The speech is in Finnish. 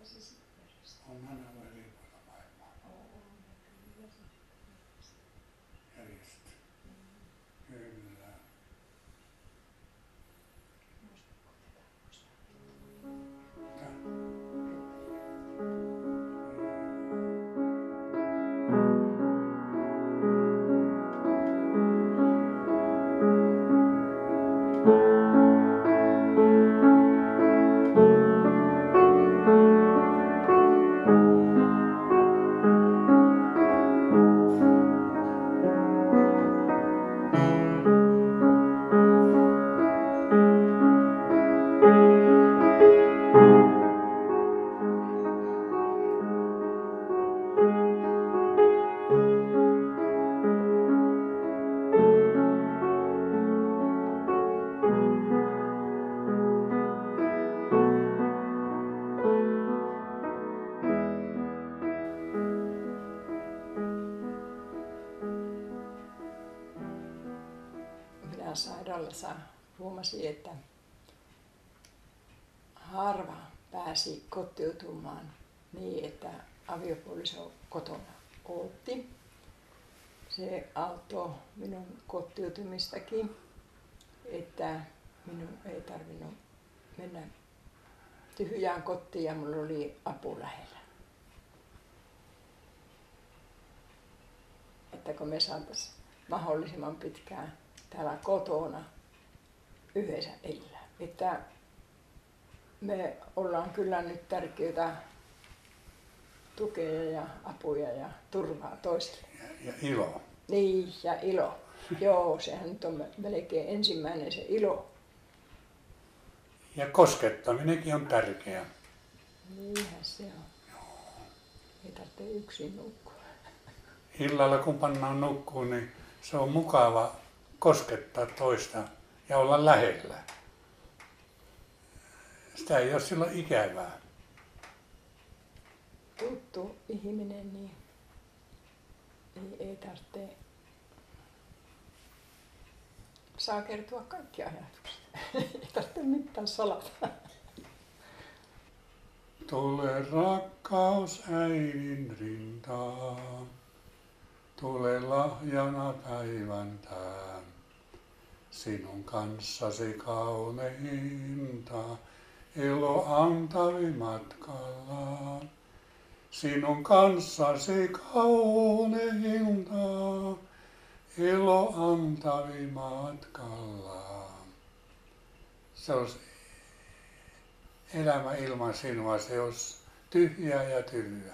se sitten järjestetään? Onhan nämä eri puolilla maailmaa On, kyllä se järjestetty. Kyllä. muistatko tätä muistaa? Minä sairaalassa huomasin, että harva pääsi kotiutumaan niin, että aviopuoliso kotona odotti. Se auttoi minun kotiutumistakin, että minun ei tarvinnut mennä tyhjään kotiin ja minulla oli apu lähellä. Että kun me saataisiin mahdollisimman pitkään täällä kotona yhdessä elää. Että me ollaan kyllä nyt tärkeitä tukea ja apuja ja turvaa toisille. Ja ilo. Niin, ja ilo. Joo, sehän nyt on melkein ensimmäinen se ilo. Ja koskettaminenkin on tärkeä. Niinhän se on. Ei tarvitse yksin nukkua. Illalla kun pannaan nukkuun, niin se on mukava koskettaa toista ja olla lähellä. Sitä ei ole silloin ikävää. Tuttu ihminen, niin ei tarvitse. Saa kertoa kaikki ajatukset. Ei tarvitse mitään salata. Tule rakkaus äidin rintaan, tule lahjana päivän tää. Sinun kanssasi kauneinta, ilo antavi matkallaan. Sinun kanssasi kauneinta, ilo antavi matkallaan. Se olisi elämä ilman sinua, se olisi tyhjää ja tylyä.